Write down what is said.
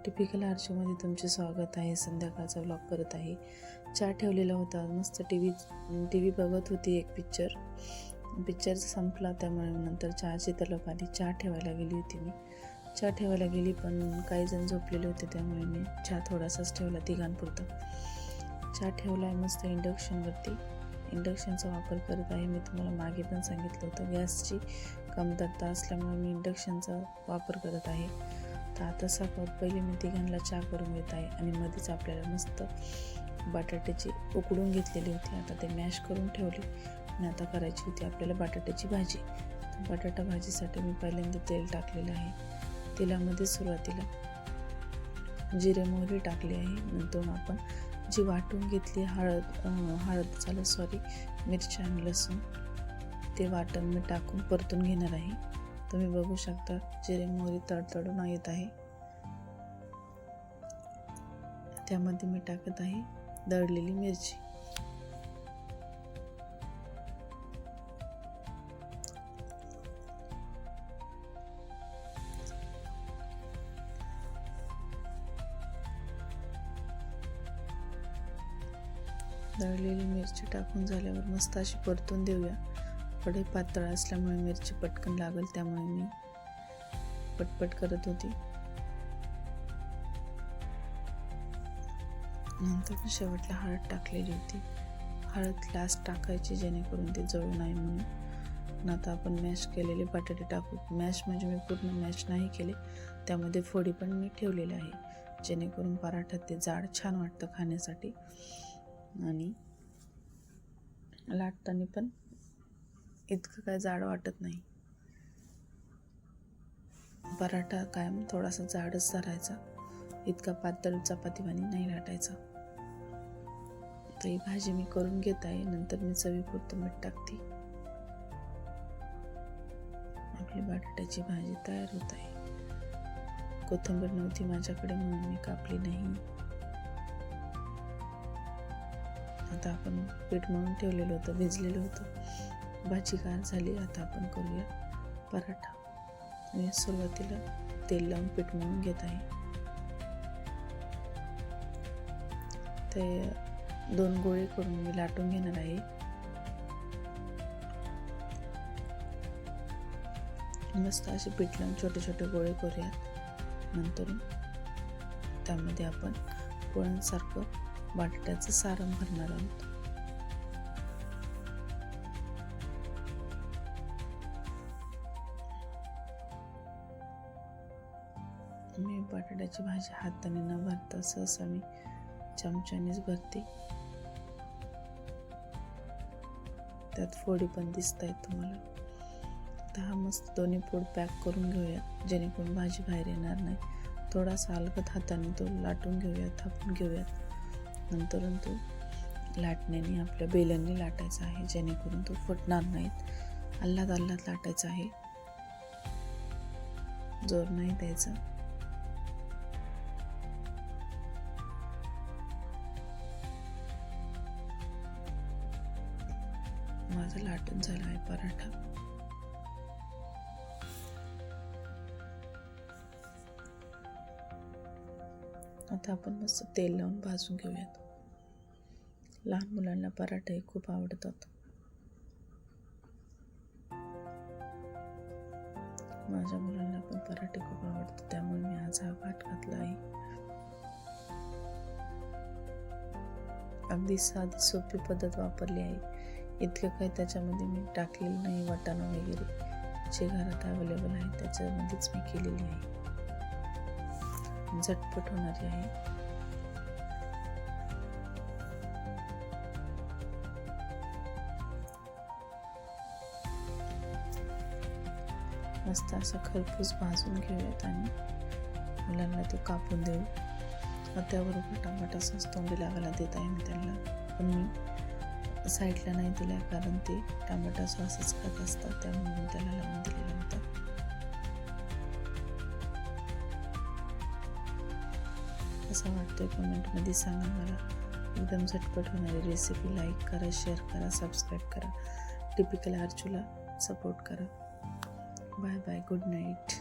Typical आरचूमध्ये तुमचे स्वागत आहे. संध्याकाळचा व्लॉग करत आहे. चहा ठेवलेला होता. मस्त टी व्ही बघत होती. एक पिक्चर संपला, त्यामुळे नंतर चहाची तलप आली. चहा ठेवायला गेली होती मी. चहा ठेवायला गेली पण काही जण झोपलेले होते, त्यामुळे मी चहा थोडासाच ठेवला तिघांपुरता. चहा ठेवला आहे मस्त इंडक्शनवरती. इंडक्शनचा वापर करत आहे. मी तुम्हाला मागे पण सांगितलं होतं, गॅसची कमतरता असल्यामुळे मी इंडक्शनचा वापर करत आहे. तर आता सकाळ पहिले मी तिघांना चहा करून घेत आहे आणि मध्येच आपल्याला मस्त बटाट्याची उकडून घेतलेली होती. आता ते मॅश करून ठेवली आणि आता करायची होती आपल्याला बटाट्याची भाजी. तर बटाटा भाजीसाठी मी पहिल्यांदा तेल टाकलेलं आहे. तेलामध्ये सुरुवातीला मोहरी टाकली आहे. नंतर आपण जी वाटून घेतली मिरच्या आणि लसूण, ते वाटण मी टाकून परतून घेणार आहे. तुम्ही बघू शकता मोहरी तडतडून येत आहे. त्यामध्ये मी टाकत आहे दळलेली मिरची. दळलेली मिरची टाकून झाल्यावर मस्त अशी परतून देऊया. कढई पातळ असल्यामुळे मिरची पटकन लागेल, त्यामुळे मी पटपट करत होती. नंतर शेवटला हळद टाकलेली होती. हळद लास्ट टाकायची जेणेकरून ते जळू नये म्हणून. आता आपण मॅश केलेले बटाटे टाकू. मॅश म्हणजे मी पूर्ण मॅश नाही केले, त्यामध्ये फोडी पण मी ठेवलेल्या आहे, जेणेकरून पराठ्यात ते जाड छान वाटतं खाण्यासाठी आणि लाटताना पण इतकं काय जाड वाटत नाही. पराठा कायम थोडासा जाडच धरायचा, इतका पातळ चपातीवाणी नाही लाटायचा. तर ही भाजी मी करून घेत आहे. नंतर मी चवीपुरतं मीठ टाकते. आपली बटाट्याची भाजी तयार होत आहे. कोथिंबीर नव्हती माझ्याकडे म्हणून मी कापली नाही. आता आपण पीठ मळून ठेवलेलं होतं, भिजलेलं होतं. भाजी गार झाली. आता आपण करूया पराठा. मी सुरुवातीला तेल लावून पीठ मळून घेत आहे. ते 2 गोळे करून मी लाटून घेणार आहे. मस्त असे पीठ लावून छोटे छोटे गोळे करूयात. नंतर त्यामध्ये आपण पोळ्यांसारखं बटाट्याचं सारण भरणार आहोत. मी बटाट्याची भाजी हाताने न भरता सहसा मी चमच्यानेच भरते. त्यात फोडी पण दिसत आहेत तुम्हाला. आता हा मस्त दोन्ही पोळ पॅक करून घेऊया, जेणेकरून भाजी बाहेर येणार नाही. थोडासा अलगद हाताने तो लाटून घेऊयात, थापून घेऊयात. नंतर तो लाटण्याने आपल्या बेलनने लाटायचा आहे, जेणेकरून तो फुटणार नाहीत. आल्हाद लाटायचा आहे, जोर नाही द्यायचा. माझा लाटून झाला आहे पराठा. आता आपण मस्त तेल लावून भाजून घेऊयात. लहान मुलांना पराठे खूप आवडतात. माझ्या मुलांना पण पराठे खूप आवडतात, त्यामुळे मी आज हा भात घातला आहे. अगदी साधी सोपी पद्धत वापरली आहे. इतकं काही त्याच्यामध्ये मी टाकलेलं नाही. वाटाणा वगैरे जे घरात अवेलेबल आहे त्याच्यामध्येच मी केलेली आहे. झटपट होणारी आहे. मस्त असा खरपूस भाजून घेऊयात आणि मुलांना तो कापून देऊ. त्याबरोबर टमाटा सॉस तोंडी लावायला देत आहे मी त्यांना. पण मी साईडला नाही दिला, कारण ते टमाटा सॉसच खात असतात, त्यामुळे मी त्याला लावून दिलेला होता. कसा वाटतोय कमेंटमध्ये सांगा मला. एकदम झटपट होणारी रेसिपी. लाईक करा, शेअर करा, सबस्क्राईब करा. टिपिकल आरचूला सपोर्ट करा. Bye bye. Good night.